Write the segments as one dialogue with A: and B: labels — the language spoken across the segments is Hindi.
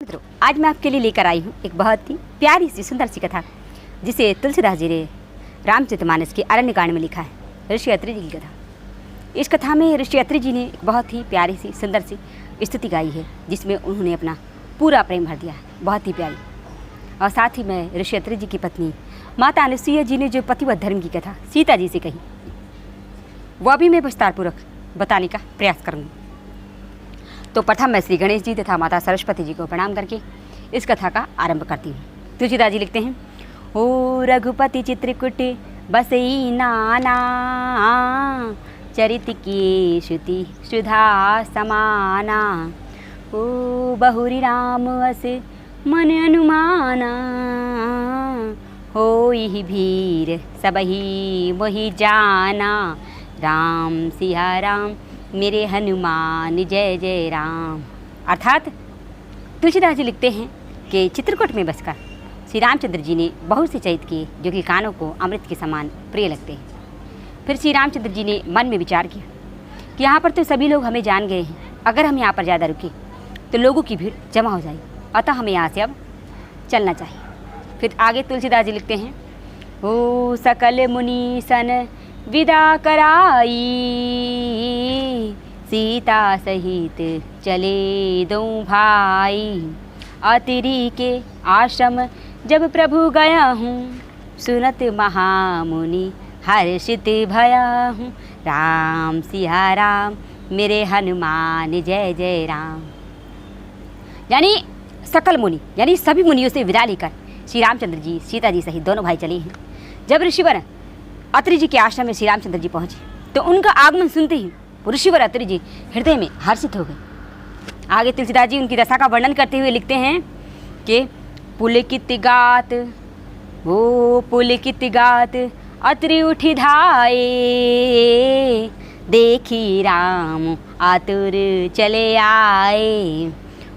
A: मित्रों, आज मैं आपके लिए लेकर आई हूँ एक बहुत ही प्यारी सी सुंदर सी कथा, जिसे तुलसीदास जी ने रामचरितमानस के अरण्यकांड में लिखा है। ऋषि अत्रि जी की कथा। इस कथा में ऋषि अत्रि जी ने एक बहुत ही प्यारी सी सुंदर सी स्तुति गाई है, जिसमें उन्होंने अपना पूरा प्रेम भर दिया है। बहुत ही प्यारी। और साथ ही मैं ऋषि अत्रि जी की पत्नी माता अनुसुईया जी ने जो पतिव्रत धर्म की कथा सीता जी से कही, वह भी मैं विस्तारपूर्वक बताने का प्रयास करूँगी। तो प्रथम मैं श्री गणेश जी तथा माता सरस्वती जी को प्रणाम करके इस कथा का आरंभ करती हूँ। तुलसीदास जी लिखते हैं, ओ रघुपति चित्रकूट बसई नाना, चरित की श्रुति सुधा समाना, ओ बहुरी राम अस मन अनुमाना, होई भीर सबही मोहि जाना, राम सिया राम मेरे हनुमान जय जय राम। अर्थात तुलसीदास जी लिखते हैं कि चित्रकूट में बसकर श्री रामचंद्र जी ने बहुत से चरित्र किए जो कि कानों को अमृत के समान प्रिय लगते हैं। फिर श्री रामचंद्र जी ने मन में विचार किया कि यहाँ पर तो सभी लोग हमें जान गए हैं, अगर हम यहाँ पर ज़्यादा रुके तो लोगों की भीड़ जमा हो जाएगी, अतः हमें यहाँ से अब चलना चाहिए। फिर आगे तुलसीदास जी लिखते हैं, ओ सकल मुनि सन विदा कराई, सीता सहित चले दो भाई, अतिरी के आश्रम जब प्रभु गया हूँ, सुनत महामुनि हर्षित भया हूँ, राम सिया राम मेरे हनुमान जय जय राम। यानी सकल मुनि यानी सभी मुनियों से विदा लेकर श्री रामचंद्र जी सीता जी सहित दोनों भाई चले हैं। जब ऋषिवर अत्रि जी के आश्रम में श्री रामचंद्र जी पहुँचे तो उनका आगमन सुनते ही ऋषिवर अत्रि जी हृदय में हर्षित हो गए। आगे तुलसीदास जी उनकी दशा का वर्णन करते हुए लिखते हैं कि पुलकित गात, वो पुलकित गात अत्रि उठी धाये, देखी राम आतुर चले आए,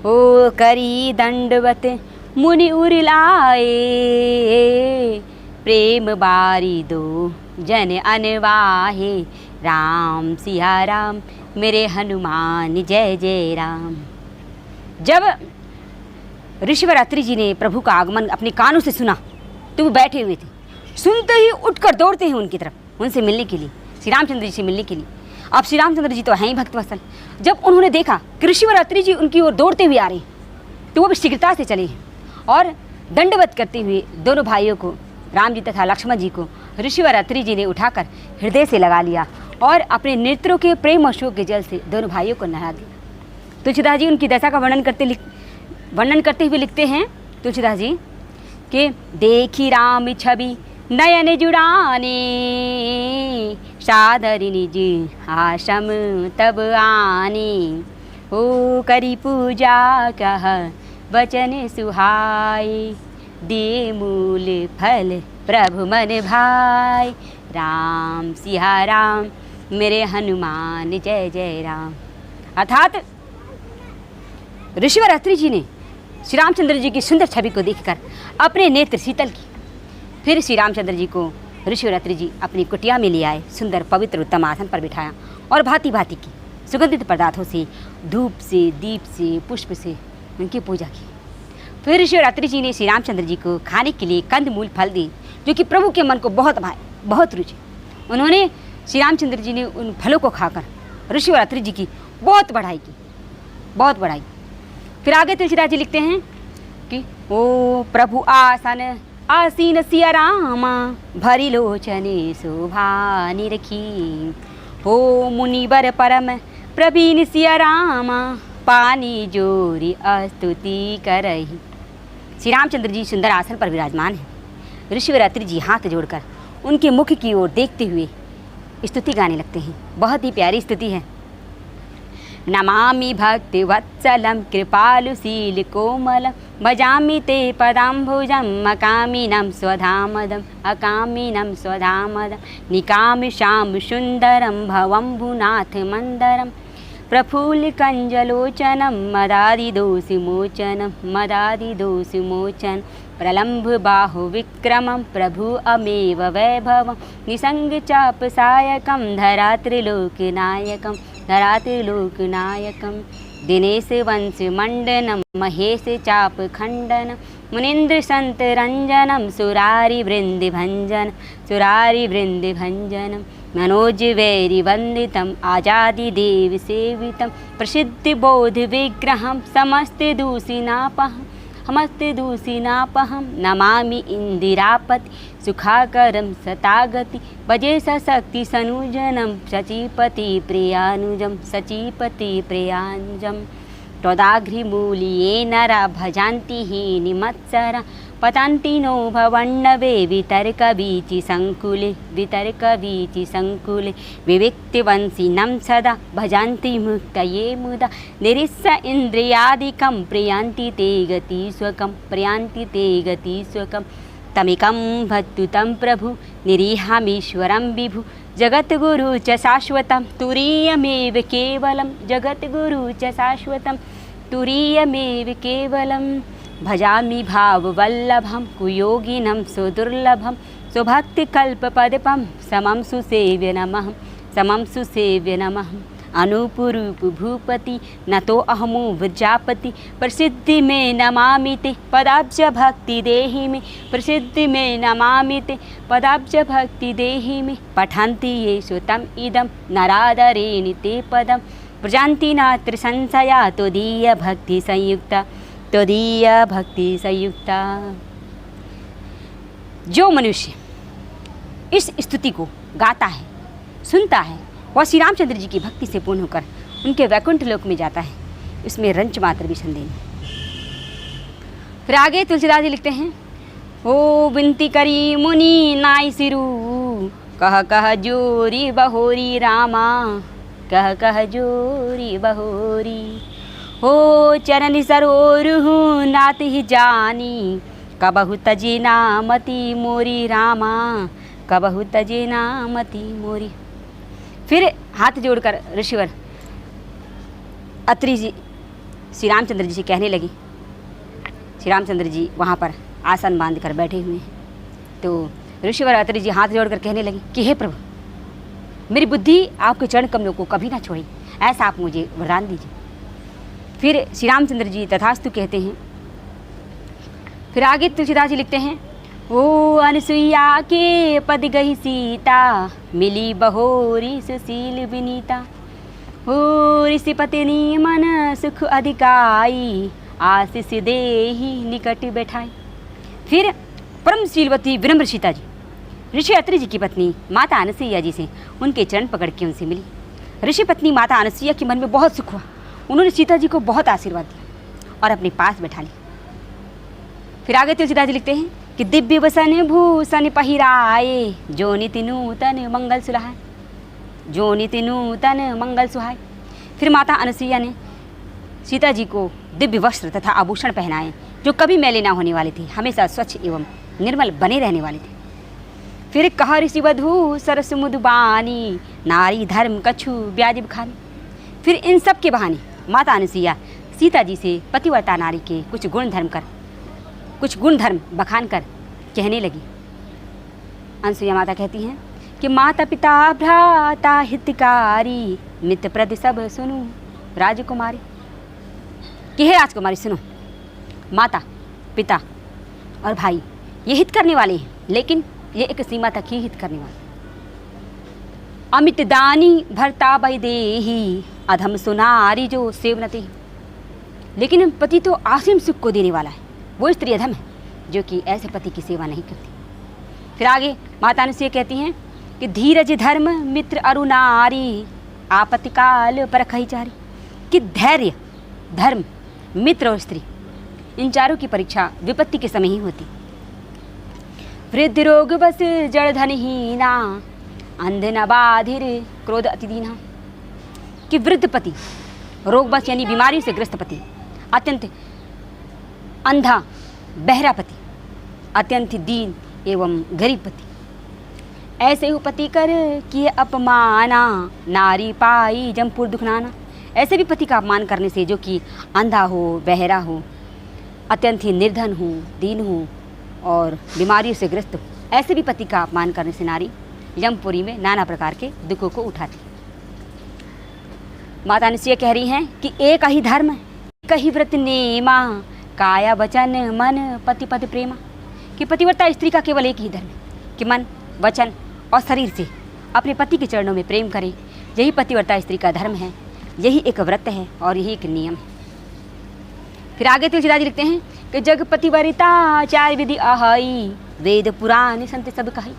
A: ओ करी दंडवत मुनि उरलाए, प्रेम बारी दो जन अनवाहे, राम सिया राम मेरे हनुमान जय जय राम। जब ऋषिवर अत्रि जी ने प्रभु का आगमन अपने कानों से सुना तो वो बैठे हुए थे, सुनते ही उठकर दौड़ते हैं उनकी तरफ, उनसे मिलने के लिए, श्री रामचंद्र जी से मिलने के लिए। अब श्री रामचंद्र जी तो हैं ही भक्तवत्सल। जब उन्होंने देखा कि ऋषिवर अत्रि जी उनकी ओर दौड़ते हुए आ रहे हैं तो वो भी शीघ्रता से चले हैं और दंडवत करते हुए दोनों भाइयों को, राम जी तथा लक्ष्मण जी को, ऋषिवर अत्रि जी ने उठाकर हृदय से लगा लिया और अपने नेत्रों के प्रेम और शोक के जल से दोनों भाइयों को नहा दिया। तुलसीदास जी उनकी दशा का वर्णन करते हुए लिखते हैं तुलसीदास जी कि देखी राम छवि नयन जुड़ाने, सादर निज आश्रम तब आने, ओ करी पूजा कह वचन सुहाई, दे मूल फल प्रभु मन भाई, राम सिया राम मेरे हनुमान जय जय राम। अर्थात ऋषिवर अत्रि जी ने श्री रामचंद्र जी की सुंदर छवि को देखकर अपने नेत्र शीतल की। फिर श्री रामचंद्र जी को ऋषिवर अत्रि जी अपनी कुटिया में ले आए, सुंदर पवित्र उत्तम आसन पर बिठाया और भांति भांति की सुगंधित पदार्थों से, धूप से, दीप से, पुष्प से उनकी पूजा की। फिर ऋषिवर अत्रि जी ने श्री रामचंद्र जी को खाने के लिए कंद मूल फल दिए जो कि प्रभु के मन को बहुत भाए, बहुत रुचे। उन्होंने श्री रामचंद्र जी ने उन फलों को खाकर ऋषिवर अत्रि जी की बहुत बढ़ाई की, बहुत बढ़ाई। फिर आगे तुलसीदास जी लिखते हैं कि ओ प्रभु आसन आसीन सिया रामा, भरी लोचने शोभा निरखी, हो मुनिवर परम प्रवीण सिया रामा, पानी जोरी स्तुति करही। श्री रामचंद्र जी सुंदर आसन पर विराजमान हैं। ऋषिवर अत्रि जी हाथ जोड़कर उनके मुख की ओर देखते हुए स्तुति गाने लगते हैं। बहुत ही प्यारी स्तुति है। नमामि भक्ति वत्सलम कृपालुशील कोमलम, भजामि ते पदाम्बुजम, अकामिनं स्वधामदम, अकामिनं स्वधामदम, निकामि श्याम सुंदरम भवम्भुनाथ मंदरम, प्रफुल्ल कंजलोचनम, मदादिदोषिमोचनम, मदादिदोषिमोचन, प्रलम्भ बाहु विक्रमं, प्रभु अमेव वैभवं, निसंग चाप सायकं, धरात्रिलोकनायकं, धरात्रिलोकनायकं, दिनेश वंश मंडनम महेश चाप खंडन मुनीन्द्र संत रंजनम सुरारि वृंद भंजन मनोज वैरि वंदितम आजादि देव सेवितम प्रसिद्धि बोध विग्रहम समस्ते दूषिनापहम नमामि इंदिरापति सुखाकरम सतागति भजे सशक्ति सनुजनम सचीपति प्रियानुजम त्वदाघ्रिमूलिये नरा भजान्ति हि निमत्सरा पतन्ति नो भवन्नवे वितर्कवीचि संकुले विविक्तिवंशिनं सदा भजन्ति मुक्तये मुदा निरिस्स इन्द्रियादिकं प्रयान्ति ते गतिस्वकं तमिकं भक्तु तं प्रभु निरीहामीश्वरं विभु जगद्गुरु च शाश्वतं तुरीयमेव केवलं भजामि भाववल्लभं कुयोगिनं सुदुर्लभं स्वभक्तिकल्पपदपं समं सुसेव्य नमः अनूपरूप भूपति नतो अहमु विजापति प्रसिद्धि में नमामि ते पदाब्ज भक्ति देहि मे पठन्ति ये श्रुतम् इदं नरादरेणि ते पदं प्रजान्ति नात्र संशया त्वदीय भक्ति संयुक्ता। जो मनुष्य इस स्तुति को गाता है, सुनता है, वह श्री रामचंद्र जी की भक्ति से पूर्ण होकर उनके वैकुंठ लोक में जाता है। इसमें रंच मात्र भी संदेह नहीं। फिर आगे तुलसीदास जी लिखते हैं, ओ विनती करी मुनि नाई सिरू कह जोरी बहोरी रामा कह जोरी बहोरी हो चरण सरोरुहु नात ही जानी कबहु तजे नामति मोरी रामा कबहु तजे नामति मोरी। फिर हाथ जोड़कर ऋषिवर अत्रि जी श्री रामचंद्र जी से कहने लगी। श्री रामचंद्र जी वहाँ पर आसन बांध कर बैठे हुए हैं। तो ऋषिवर अत्रि जी हाथ जोड़कर कहने लगी कि हे प्रभु, मेरी बुद्धि आपके चरण कमलों को कभी ना छोड़े, ऐसा आप मुझे वरदान दीजिए। फिर श्री रामचंद्र जी तथास्तु कहते हैं। फिर आगे तुलसीदास जी लिखते हैं, ओ अनसुईया के पद गई सीता मिली बहोरी सुशील विनीता हो ऋषि पत्नी मन सुख अधिकाई आशीष देहि निकट बैठाई। फिर परम शीलवती विनम्र सीता जी ऋषि अत्रि जी की पत्नी माता अनसुईया जी से उनके चरण पकड़ के उनसे मिली। ऋषि पत्नी माता अनसुईया के मन में बहुत सुख हुआ। उन्होंने सीता जी को बहुत आशीर्वाद दिया और अपने पास बैठा लिया। फिर आगे तुलसीदास जी लिखते हैं कि दिव्य वसन भूषण पहिराए जो निति नूतन मंगल सुहाए। फिर माता अनसुईया ने सीता जी को दिव्य वस्त्र तथा आभूषण पहनाए जो कभी मैले ना होने वाले थे, हमेशा स्वच्छ एवं निर्मल बने रहने वाले थे। फिर कह ऋषि वधू सरस मुदबानी नारी धर्म कछु ब्याज बखानी। फिर इन सब के बहाने माता अनसुईया सीता जी से पतिव्रता नारी के कुछ गुण धर्म बखान कर कहने लगी। अनसुईया माता कहती हैं कि माता पिता भ्राता हितकारी मित्र प्रति सब सुनु राजकुमारी। कि हे राजकुमारी सुनो, माता पिता और भाई ये हित करने वाले हैं, लेकिन ये एक सीमा तक ही हित करने वाले। अमित दानी भरता वैदेही अधम सुनारी जो सेवनते। लेकिन पति तो आसिम सुख को देने वाला है, वो स्त्री अधम है जो कि ऐसे पति की सेवा नहीं करती। फिर आगे माता अनसुईया कहती हैं कि धीरज धर्म मित्र अरुणारी आपत्तिकाल परखई चारी। कि धैर्य धर्म मित्र और स्त्री इन चारों की परीक्षा विपत्ति के समय ही होती। वृद्ध रोग बस जड़ धनहीना अंध न बाधिर क्रोध अतिदीना। कि वृद्ध पति रोग बस यानी बीमारी से ग्रस्त पति, अत्यंत अंधा बहरा पति, अत्यंत दीन एवं गरीब पति, ऐसे हो पति कर किए अपमाना नारी पाई जमपुर दुखनाना। ऐसे भी पति का अपमान करने से जो कि अंधा हो, बहरा हो, अत्यंत ही निर्धन हो, दीन हो और बीमारियों से ग्रस्त हो, ऐसे भी पति का अपमान करने से नारी यमपुरी में नाना प्रकार के दुखों को उठाती। माता अनुसुईया कह रही हैं कि एक ही धर्म, एक ही व्रत नेमा, काया वचन मन पति पति प्रेमा, कि पतिव्रता स्त्री का केवल एक ही धर्म है कि मन, वचन और शरीर से अपने पति के चरणों में प्रेम करे। यही पतिव्रता स्त्री का धर्म है, यही एक व्रत है और यही एक नियम है। फिर आगे तुलसीदास जी लिखते हैं कि जग पतिव्रता चार विधि आहई, वेद पुराण संत सब कही,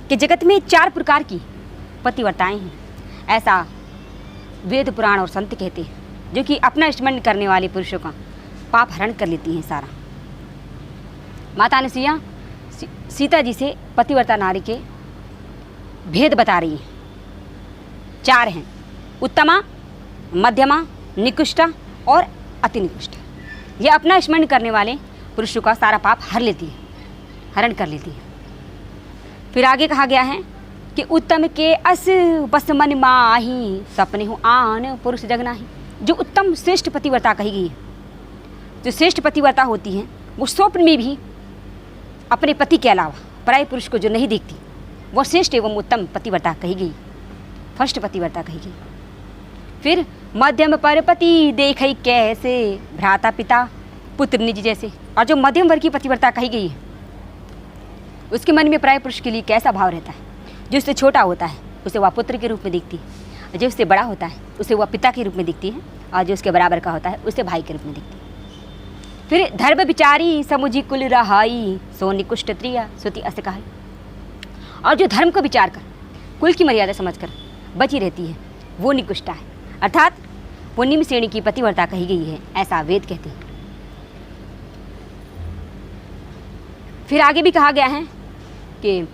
A: कि जगत में 4 प्रकार की पतिव्रताएं हैं, ऐसा वेद पुराण और संत कहते हैं, जो कि अपना स्मरण करने वाले पुरुषों का पाप हरण कर लेती हैं सारा। माता अनुसुईया सीता जी से पतिव्रता नारी के भेद बता रही हैं। 4 हैं, उत्तमा, मध्यमा, निकृष्टा और अति निकृष्टा। यह अपना स्मरण करने वाले पुरुषों का सारा पाप हर लेती है, हरण कर लेती है। फिर आगे कहा गया है कि उत्तम के अस बस मन माही, सपने हो आन पुरुष जग नाही। जो उत्तम श्रेष्ठ पतिव्रता कही गई है, जो श्रेष्ठ पतिव्रता होती हैं, वो स्वप्न में भी अपने पति के अलावा पराये पुरुष को जो नहीं देखती, वह श्रेष्ठ एवं उत्तम पतिव्रता कही गई, फर्स्ट पतिव्रता कही गई। फिर मध्यम पर पति देखई कैसे, भ्राता पिता पुत्र निज जैसे। और जो मध्यम वर्ग की पतिव्रता कही गई है, उसके मन में पराये पुरुष के लिए कैसा भाव रहता है। जो उससे छोटा होता है उसे वह पुत्र के रूप में देखती है, जो उससे बड़ा होता है उसे वह पिता के रूप में दिखती है, और जो उसके बराबर का होता है उसे भाई के रूप में दिखती है। फिर धर्म विचारी समुझी कुल रहाई, सो निकुष्ट त्रिया सुति अस कहाई। और जो धर्म को विचार कर कुल की मर्यादा समझकर बची रहती है, वो निकुष्टा है, अर्थात वो निम्न श्रेणी की पतिव्रता कही गई है, ऐसा वेद कहते हैं। फिर आगे भी कहा गया है कि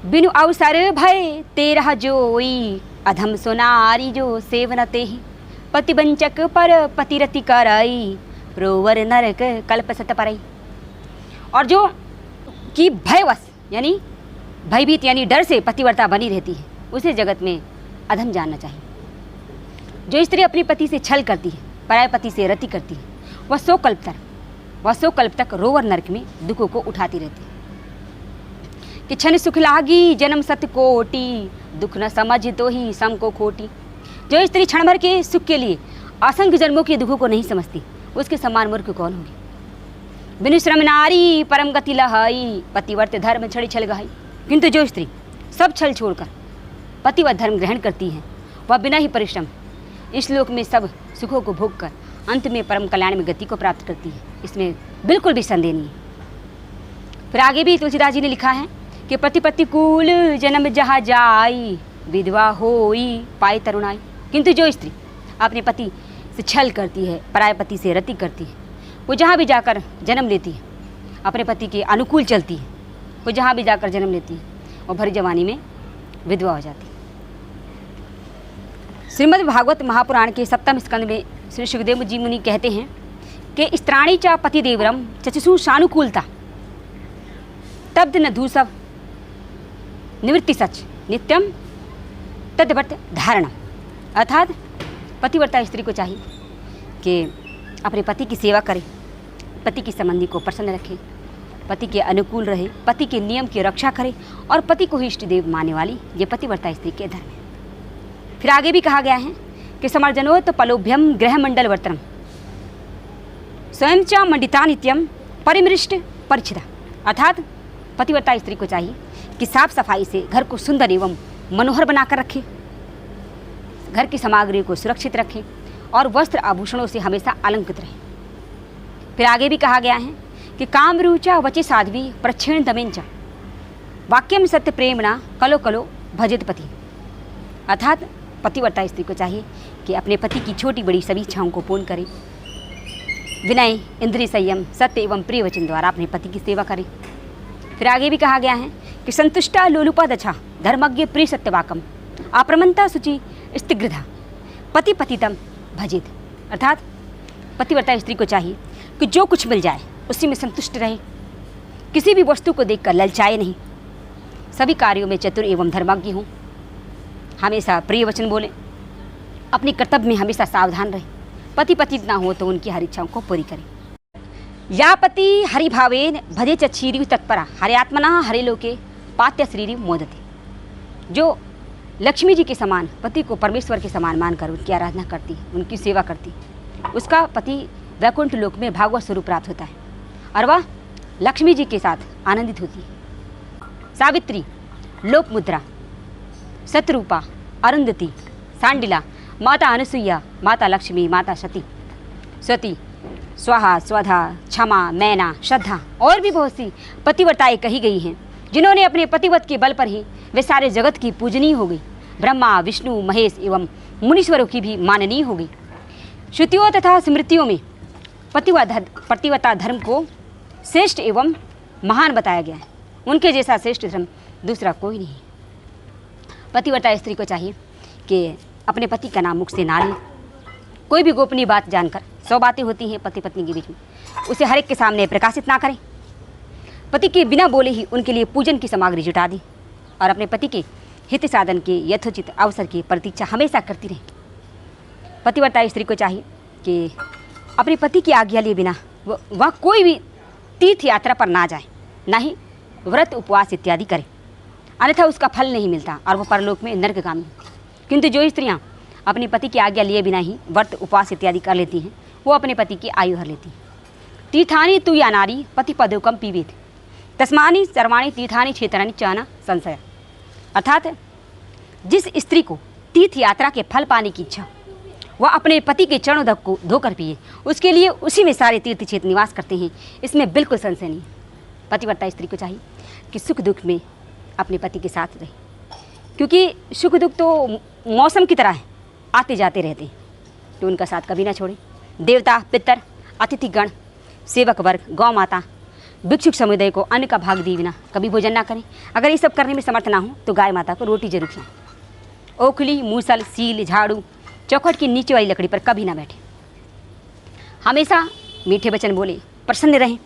A: बिनु अवसर भय तेरह जोई, अधम सोनारी जो सेवनते ही, पतिवंचक पर पतिरति करई, रोवर नरक कल्प सत परई। और जो कि भयवश यानी भयभीत यानी डर से पतिव्रता बनी रहती है, उसे जगत में अधम जानना चाहिए। जो स्त्री अपने पति से छल करती है, पराये पति से रति करती है, वह 100 कल्प तक रोवर नरक में दुखों को उठाती रहती है। कि क्षण सुख लागी जन्म सत कोटि, दुख न समझ तो ही सम को खोटी। जो स्त्री क्षण भर के सुख के लिए असंख्य जन्मों के दुखों को नहीं समझती, उसके समान मूर्ख कौन होगी। बिनु श्रम नारी परम गति लहाई, पतिव्रत धर्म छड़ी छल गहाई। किंतु जो स्त्री सब छल छोड़कर पतिव्रत धर्म ग्रहण करती है, वह बिना ही परिश्रम इस लोक में सब सुखों को भोग कर अंत में परम कल्याण में गति को प्राप्त करती है, इसमें बिल्कुल भी संदेह नहीं है। फिर आगे भी तुलसीदास जी ने लिखा है कि पति प्रतिकूल जन्म जहाँ जाई, विधवा होई पाई तरुणाई। किंतु जो स्त्री अपने पति से छल करती है, पराये पति से रति करती है, वो जहाँ भी जाकर जन्म लेती है, अपने पति के अनुकूल चलती है, वो जहाँ भी जाकर जन्म लेती है, वो भरी जवानी में विधवा हो जाती है। श्रीमद् भागवत महापुराण के 7वें स्कंद में श्री सुखदेव जी मुनि कहते हैं कि स्त्राणी च पतिदेवरम चक्षुषु सानुकूलता, तब्द न धूसव निवृत्ति सच नित्यम तद्व्रत धारणा। अर्थात पतिव्रता स्त्री को चाहिए कि अपने पति की सेवा करे, पति की संबंधी को प्रसन्न रखे, पति के अनुकूल रहे, पति के नियम की रक्षा करे और पति को ही इष्ट देव मानने वाली ये पतिव्रता स्त्री के धर्म है। फिर आगे भी कहा गया है कि समर्जनोत पलोभ्यम गृह मंडल वर्तनम, स्वयं च मंडिता नित्यम परिमृष्ट परिचिता। अर्थात पतिव्रता स्त्री को चाहिए कि साफ सफाई से घर को सुंदर एवं मनोहर बनाकर रखे, घर की सामग्री को सुरक्षित रखे और वस्त्र आभूषणों से हमेशा अलंकृत रहे। फिर आगे भी कहा गया है कि काम रुचा वचे साध्वी प्रक्षेण दमेंचा, वाक्यम सत्य प्रेमणा कलो कलो भजित पति। अर्थात पतिव्रता स्त्री को चाहिए कि अपने पति की छोटी बड़ी सभी इच्छाओं को पूर्ण करे, विनय इंद्रिय संयम सत्य एवं प्रिय वचन द्वारा अपने पति की सेवा करे। फिर आगे भी कहा गया है कि संतुष्टा लोलुपा दछा धर्मज्ञ प्रिय सत्यवाकम, आप्रमंता सुचि स्तिग्रधा पति पतितम भजित। अर्थात पतिव्रता स्त्री को चाहिए कि जो कुछ मिल जाए उसी में संतुष्ट रहे, किसी भी वस्तु को देखकर ललचाए नहीं, सभी कार्यों में चतुर एवं धर्मज्ञ हों, हमेशा प्रिय वचन बोले, अपने कर्तव्य में हमेशा सावधान रहे, पति पतित ना हो तो उनकी हर इच्छाओं को पूरी करें। या पति हरि भावेन भजे चीरी तत्परा हरे आत्मना हरे लोके पात्य श्रीरी मोदते। जो लक्ष्मी जी के समान पति को परमेश्वर के समान मानकर उनकी आराधना करती, उनकी सेवा करती, उसका पति वैकुंठ लोक में भागवत स्वरूप प्राप्त होता है और वह लक्ष्मी जी के साथ आनंदित होती है। सावित्री, लोकमुद्रा, शतरूपा, अरुंधति, सांडिला, माता अनुसुईया, माता लक्ष्मी, माता सती, स्वती, स्वाहा, स्वधा, क्षमा, मैना, श्रद्धा और भी बहुत सी पतिव्रताएं कही गई हैं, जिन्होंने अपने पतिव्रत के बल पर ही वे सारे जगत की पूजनीय हो गई, ब्रह्मा, विष्णु, महेश एवं मुनीश्वरों की भी माननीय हो गई। श्रुतियों तथा स्मृतियों में पतिव्रता धर्म को श्रेष्ठ एवं महान बताया गया है। उनके जैसा श्रेष्ठ धर्म दूसरा कोई नहीं। पतिव्रता स्त्री को चाहिए कि अपने पति का नाम मुख से ना ले। कोई भी गोपनीय बात जानकर 100 बातें होती हैं पति पत्नी के बीच में, उसे हर एक के सामने प्रकाशित ना करें। पति के बिना बोले ही उनके लिए पूजन की सामग्री जुटा दें और अपने पति के हित साधन के यथोचित अवसर की प्रतीक्षा हमेशा करती रहे। पतिव्रता स्त्री को चाहिए कि अपने पति की आज्ञा लिए बिना वह कोई भी तीर्थ यात्रा पर ना जाए, ना ही व्रत उपवास इत्यादि करे, अन्यथा उसका फल नहीं मिलता और वह परलोक में नरकगामी होती। किंतु जो स्त्रियां अपने पति की आज्ञा लिए बिना ही व्रत उपवास इत्यादि कर लेती हैं, वो अपने पति की आयु हर लेती हैं। तीर्थानि तु या नारी पति पदोकम पीवेत तस्मानि सर्वाणि तीर्थानि क्षेत्राणि च न संशय। अर्थात जिस स्त्री को तीर्थ यात्रा के फल पाने की इच्छा, वह अपने पति के चरणों को धोकर पिए, उसके लिए उसी में सारे तीर्थ क्षेत्र निवास करते हैं, इसमें बिल्कुल संशय नहीं। पतिव्रता स्त्री को चाहिए कि सुख दुख में अपने पति के साथ रहे, क्योंकि सुख दुख तो मौसम की तरह है, आते जाते रहते हैं, तो उनका साथ कभी ना छोड़े। देवता, पितर, अतिथिगण, सेवक वर्ग, गौ माता, भिक्षुक समुदाय को अन्न का भाग दिए बिना कभी भोजन ना करें। अगर ये सब करने में समर्थ ना हो तो गाय माता को रोटी जरूर खिलाएं। ओखली, मूसल, सील, झाड़ू, चौखट की नीचे वाली लकड़ी पर कभी ना बैठे। हमेशा मीठे वचन बोले, प्रसन्न रहें।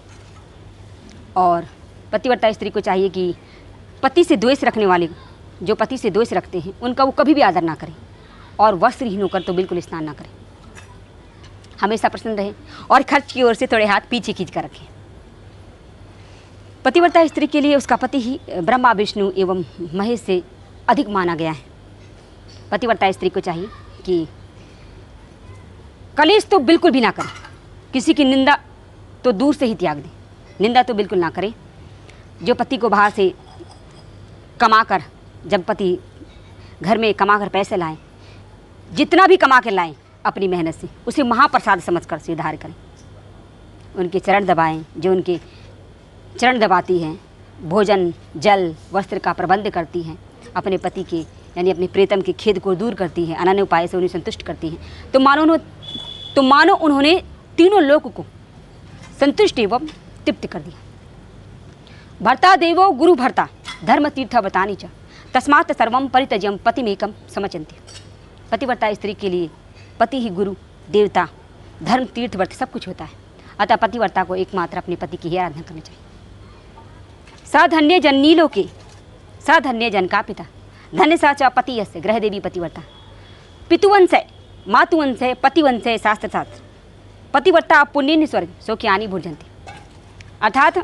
A: और पतिव्रता स्त्री को चाहिए कि पति से द्वेष रखने वाले, जो पति से द्वेष रखते हैं, उनका वो कभी भी आदर ना करें और वस्त्रहीन होकर तो बिल्कुल स्नान ना करें। हमेशा प्रसन्न रहें और खर्च की ओर से थोड़े हाथ पीछे खींच कर रखें। पतिव्रता स्त्री के लिए उसका पति ही ब्रह्मा, विष्णु एवं महेश से अधिक माना गया है। पतिव्रता स्त्री को चाहिए कि कलेश तो बिल्कुल भी ना करें, किसी की निंदा तो दूर से ही त्याग दें, निंदा तो बिल्कुल ना करें। जो पति को बाहर से कमाकर, जब पति घर में कमाकर पैसे लाएं, जितना भी कमा कर लाएं अपनी मेहनत से, उसे महाप्रसाद समझकर स्वीकार करें। उनके चरण दबाएं, जो उनके चरण दबाती हैं, भोजन, जल, वस्त्र का प्रबंध करती हैं, अपने पति के यानी अपने प्रीतम के खेद को दूर करती हैं, अनन्य उपाय से उन्हें संतुष्ट करती हैं, तो मानो उन्होंने तीनों लोक को संतुष्ट एवं तृप्त कर दिया। भर्ता देवो गुरु भर्ता धर्म तीर्थ बतानी च तस्मात् सर्वम परित्यज्यम पतिमेकम समचन्ति। पतिव्रता स्त्री के लिए पति ही गुरु, देवता, धर्म, तीर्थ, व्रत सब कुछ होता है। अतः पतिव्रता को एकमात्र अपने पति की ही आराधना करनी चाहिए। सधन्य जन्नी लोके सधन्य जन का पिता धन्य सा च पति यस्य ग्रह देवी पतिव्रता। पितुवंशय, मातुवंशय, पतिवंशय शास्त्र शास्त्र पतिव्रता पुण्य स्वर्ग सौख्यानि भुर्जन्ति। अर्थात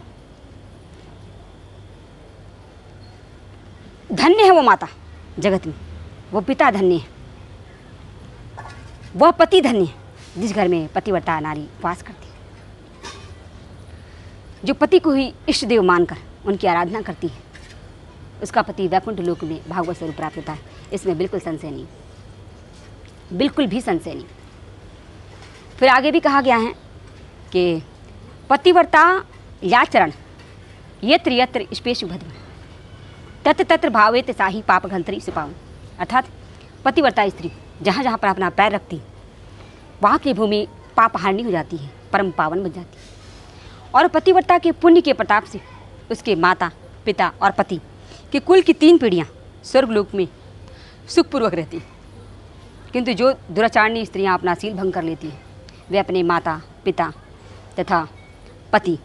A: धन्य है वो माता जगत में, वो पिता धन्य है, वह पति धन्य है जिस घर में पतिव्रता नारी वास करती है, जो पति को ही इष्ट देव मानकर उनकी आराधना करती है, उसका पति वैकुंठ लोक में भागवत स्वरूप प्राप्त होता है। इसमें बिल्कुल संशय नहीं, बिल्कुल भी संशय नहीं। फिर आगे भी कहा गया है कि पतिव्रता याचरण यत्र यत्र स्पेशु भद्र तत्र तत्र भावेत साही पाप घंतरी सिपावन। अर्थात पतिव्रता स्त्री जहाँ जहाँ पर अपना पैर रखती है, वहाँ की भूमि पाप हारनी हो जाती है, परम पावन बन जाती है। और पतिव्रता के पुण्य के प्रताप से उसके माता, पिता और पति कि कुल की 3 पीढ़ियाँ स्वर्गलोक में सुखपूर्वक रहती हैं। किंतु जो दुराचारणी स्त्रियाँ अपना सील भंग कर लेती हैं, वे अपने माता, पिता तथा पति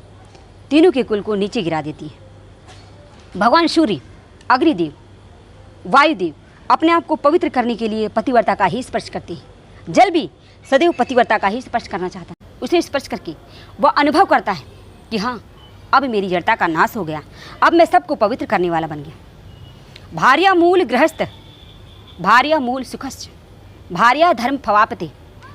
A: तीनों के कुल को नीचे गिरा देती हैं। भगवान सूर्य, अग्निदेव, वायुदेव अपने आप को पवित्र करने के लिए पतिव्रता का ही स्पर्श करते हैं। जल भी सदैव पतिव्रता का ही स्पर्श करना चाहता है। उसे स्पर्श करके वह अनुभव करता है कि हाँ, अब मेरी जड़ता का नाश हो गया, अब मैं सबको पवित्र करने वाला बन गया। भार्या मूल गृहस्थ भार्या मूल सुखस्य, भार्या धर्म फवापते,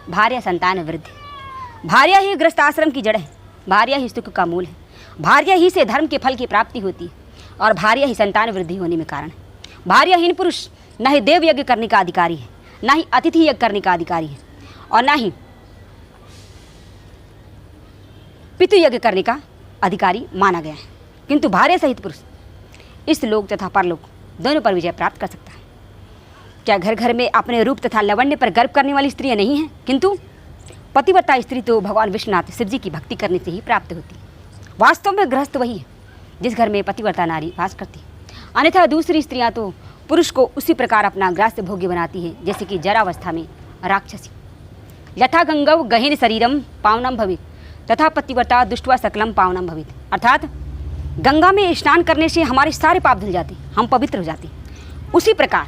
A: भार्या संतान वृद्धि। भार्या ही गृहस्थ आश्रम की जड़ है, भार्या ही सुख का मूल है, भार्या ही से धर्म के फल की प्राप्ति होती है और भार्या ही संतान वृद्धि होने में कारण है। भार्याहीन पुरुष न ही देव यज्ञ करने का अधिकारी है, न ही अतिथि यज्ञ करने का अधिकारी है और न ही पितृ यज्ञ करने का अधिकारी माना गया है। किंतु भार्या सहित पुरुष इस लोक तथा परलोक दोनों पर विजय प्राप्त कर सकता है। क्या घर घर में अपने रूप तथा लवण्य पर गर्व करने वाली स्त्रियां नहीं हैं? किंतु पतिव्रता स्त्री तो भगवान विश्वनाथ शिव जी की भक्ति करने से ही प्राप्त होती है। वास्तव में गृहस्थ वही है जिस घर में पतिव्रता नारी वास करती है, अन्यथा दूसरी स्त्रियां तो पुरुष को उसी प्रकार अपना ग्रास्य भोग्य बनाती है जैसे कि जरावस्था में राक्षसी। यथा गंगव गहीन शरीरम पावनम भवित तथा पतिव्रता दुष्टवा सकलम पावनम भवित। अर्थात गंगा में स्नान करने से हमारे सारे पाप धुल जाते, हम पवित्र हो जाते। उसी प्रकार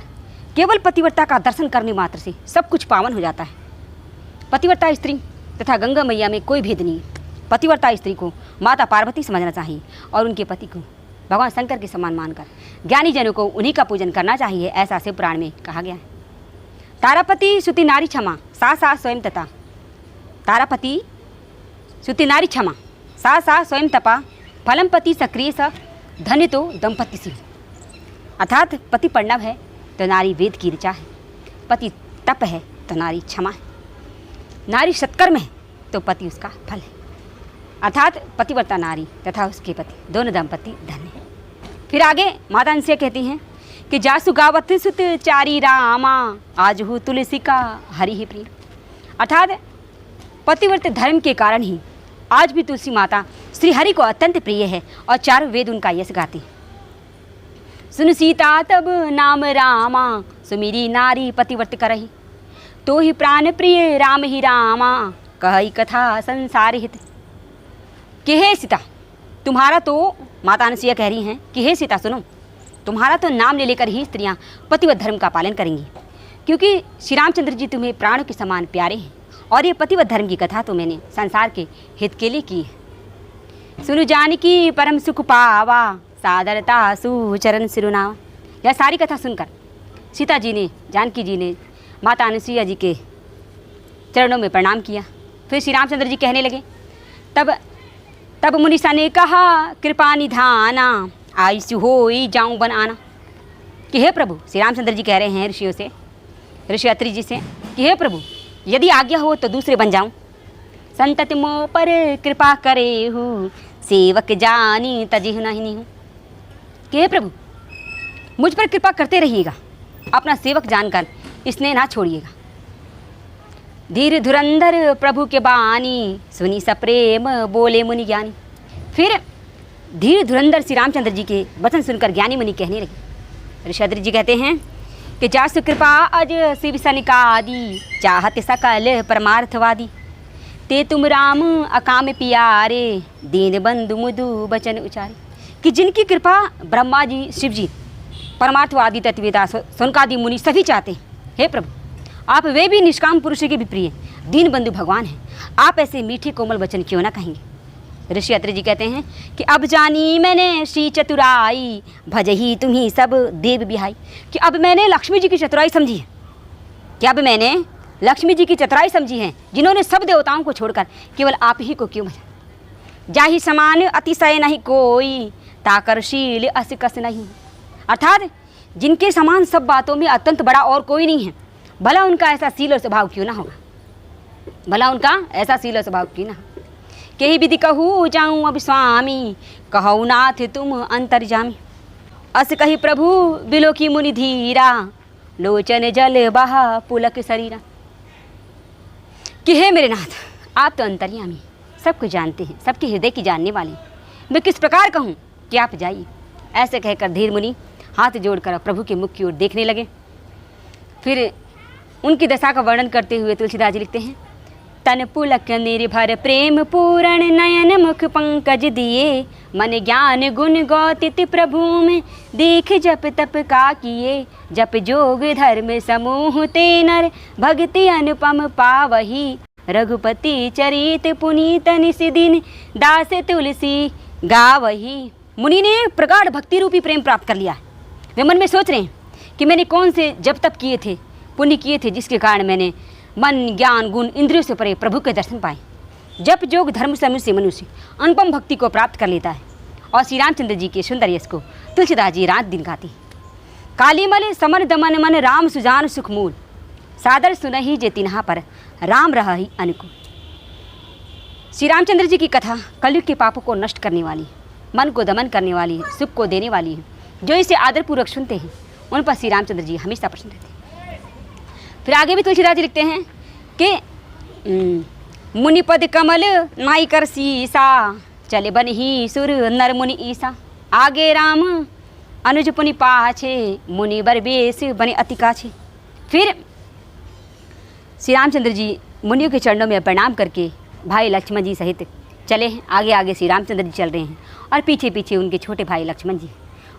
A: केवल पतिव्रता का दर्शन करने मात्र से सब कुछ पावन हो जाता है। पतिव्रता स्त्री तथा गंगा मैया में कोई भेद नहीं है। पतिव्रता स्त्री को माता पार्वती समझना चाहिए और उनके पति को भगवान शंकर के समान मानकर ज्ञानी जनों को उन्हीं का पूजन करना चाहिए, ऐसा शिव पुराण में कहा गया है। तारापति सुति नारी क्षमा सा सा स्वयं तथा, तारापति सुति नारी क्षमा सा सा स्वयं तपा, फलम पति सक्रिय स धन्य तो दंपति सिंह। अर्थात पति प्रणव है तो नारी वेद की ऋचा है, पति तप है तो नारी क्षमा है, नारी सत्कर्म है तो पति उसका फल है। अर्थात पतिव्रता नारी तथा उसके पति दोनों दंपति धन्य हैं। फिर आगे माता अंसिया कहती हैं कि जासु गावत सुत चारी रामा आजहु तुलसी का हरि ही प्रिय। अर्थात पतिव्रत धर्म के कारण ही आज भी तुलसी माता श्री हरि को अत्यंत प्रिय है और चारों वेद उनका यश गाते हैं। सुन सीता तब नाम रामा सुमिरी नारी पतिव्रत करही, तो ही प्राण प्रिय राम ही रामा कहई कथा संसार हित। कि हे सीता, तुम्हारा तो माता अनसुईया कह रही हैं कि हे सीता सुनो, तुम्हारा तो नाम ले लेकर ही स्त्रियां पतिव्रत धर्म का पालन करेंगी, क्योंकि श्री रामचंद्र जी तुम्हें प्राणों के समान प्यारे हैं और ये पतिव्रत धर्म की कथा तो मैंने संसार के हित के लिए की है। सुनु जानकी परम सुख पावा सादरता सुचरण सिरुनावा। यह सारी कथा सुनकर सीता जी ने, जानकी जी ने माता अनसुईया जी के चरणों में प्रणाम किया। फिर श्री रामचंद्र जी कहने लगे, तब मुनिषा ने कहा कृपा निधाना आयुषु होई जाऊं बन आना। कि हे प्रभु, श्री रामचंद्र जी कह रहे हैं ऋषियों से, ऋषि अत्रि जी से कि हे प्रभु, यदि आज्ञा हो तो दूसरे बन जाऊं। संतति मोह पर कृपा करे हूँ सेवक जानी तजिह नहीं हूँ। कि हे प्रभु, मुझ पर कृपा करते रहिएगा, अपना सेवक जानकर स्नेह ना छोड़िएगा। धीर धुरंधर प्रभु के बानी सुनी सप्रेम बोले मुनि ज्ञानी। फिर धीर धुरंधर श्री रामचंद्र जी के वचन सुनकर ज्ञानी मुनि कहने लगे। ऋषि जी कहते हैं कि जासु कृपा अज शिव सनिकादि चाहत सकल परमार्थवादी, ते तुम राम अकाम पियारे दीन बंधु मुदु बचन उचारे। कि जिनकी कृपा ब्रह्मा जी, शिव जी, परमार्थवादी तत्ववेता सनकादि मुनि सभी चाहते हैं। हे प्रभु, आप वे भी निष्काम पुरुष के भी प्रिय दीन बंधु भगवान हैं, आप ऐसे मीठे कोमल वचन क्यों ना कहेंगे। ऋषि अत्रि जी कहते हैं कि अब जानी मैंने श्री चतुराई भजही तुम्ही सब देव बिहाई। कि अब मैंने लक्ष्मी जी की चतुराई समझी है, कि अब मैंने लक्ष्मी जी की चतुराई समझी है, जिन्होंने सब देवताओं को छोड़कर केवल आप ही को क्यों भजा। जाहि समान अतिशय नहीं कोई ताकरशील असिकस नहीं। अर्थात जिनके समान सब बातों में अत्यंत बड़ा और कोई नहीं है, भला उनका ऐसा शील और स्वभाव क्यों ना होगा, भला उनका ऐसा शील और स्वभाव क्यों ना। कही विधि कहूँ जाऊँ अब स्वामी कहू नाथ तुम अंतर्जामी। अस कही प्रभु बिलो की मुनि धीरा लोचन जल बहा पुलक शरीरा। कि हे मेरे नाथ, आप तो अंतर्यामी, सब कुछ जानते हैं, सबके हृदय की जानने वाले, मैं किस प्रकार कहूँ कि आप जाइए। ऐसे कहकर धीर मुनि हाथ जोड़कर प्रभु के मुख की ओर देखने लगे। फिर उनकी दशा का वर्णन करते हुए तुलसीदास जी लिखते हैं, तन पुलक निर्भर प्रेम पूरण नयन मुख पंकज दिए, मन ज्ञान गुण गौतित प्रभु में देख जप तप का किए। जप जोग धर्म समूह ते नर भक्ति अनुपम पावही, रघुपति चरित पुनीत निसिदिन दास तुलसी गावही। मुनि ने प्रगाढ़ भक्ति रूपी प्रेम प्राप्त कर लिया है। वे मन में सोच रहे हैं कि मैंने कौन से जब तप किए थे, पुण्य किए थे, जिसके कारण मैंने मन, ज्ञान, गुण, इंद्रियों से परे प्रभु के दर्शन पाए। जप जोग धर्म से मनुष्य अनुपम भक्ति को प्राप्त कर लेता है। और श्री रामचंद्र जी के सुंदर यश को तुलसीदास जी रात दिन गाते। कालीमल समर दमन मन राम सुजान सुखमूल, सादर सुनहि जे तिन्हा पर राम रही अनुकूल। श्री रामचंद्र जी की कथा कलयुग के पापों को नष्ट करने वाली, मन को दमन करने वाली है, सुख को देने वाली है। जो इसे आदरपूर्वक सुनते हैं उन पर श्री रामचंद्र जी हमेशा प्रसन्न रहते हैं। फिर आगे भी तुलसीदास जी लिखते हैं कि मुनिपद कमल नाई कर सीसा, चले बन ही सुर नर मुनि ईसा। आगे राम अनुज पुनि पाछे, मुनि बर बेस बने अति काछे। फिर श्री रामचंद्र जी मुनियों के चरणों में प्रणाम करके भाई लक्ष्मण जी सहित चले हैं। आगे आगे श्री रामचंद्र जी चल रहे हैं और पीछे पीछे उनके छोटे भाई लक्ष्मण जी।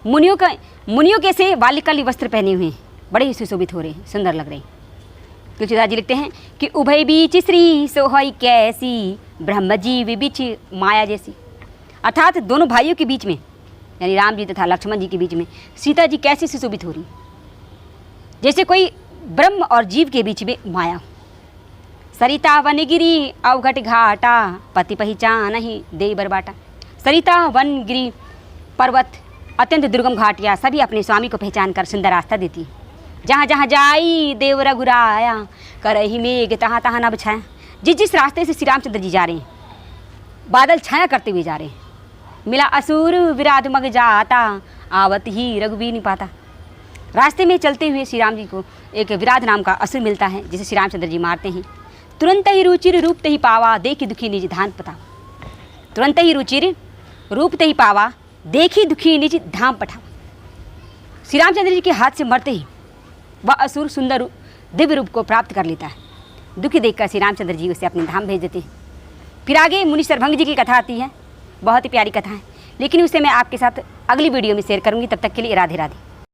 A: मुनियों के से बालिकाली वस्त्र पहने हुए हैं, बड़े ही सुशोभित हो रहे हैं, सुंदर लग रहे हैं। तुलसीदास जी लिखते हैं कि उभय बीच श्री सोहई कैसी, ब्रह्म जीव बीच माया जैसी। अर्थात दोनों भाइयों के बीच में, यानी राम जी तथा लक्ष्मण जी के बीच में सीता जी कैसी सुशोभित हो रही, जैसे कोई ब्रह्म और जीव के बीच में माया। सरिता वनगिरी अवघट घाटा, पति पहचान ही दे बरबाटा। सरिता वनगिरी पर्वत अत्यंत दुर्गम घाटियाँ सभी अपने स्वामी को पहचान कर सुंदर रास्ता देती है। जहाँ जहाँ जाई देव रघुराया, करही मेघ तहाँ तहाँ नभ छाया। जिस रास्ते से श्री रामचंद्र जी जा रहे हैं, बादल छाया करते हुए जा रहे हैं। मिला असुर विराध मग जाता, आवत ही रघुबीर निपाता। रास्ते में चलते हुए श्री राम जी को एक विराध नाम का असुर मिलता है, जिसे श्री रामचंद्र जी मारते हैं। तुरंत ही रुचिर रूप ते ही पावा, देखी दुखी निज धाम पठावा। तुरंत ही रुचिर रूप ते ही पावा, देखी दुखी निज धाम पठावा। श्री रामचंद्र जी के हाथ से मरते ही वह असुर सुंदर दिव्य रूप को प्राप्त कर लेता है। दुखी देखकर श्री रामचंद्र जी उसे अपने धाम भेज देते हैं। फिर आगे मुनि सरभंग जी की कथा आती है, बहुत ही प्यारी कथा है, लेकिन उसे मैं आपके साथ अगली वीडियो में शेयर करूंगी। तब तक के लिए राधे राधे।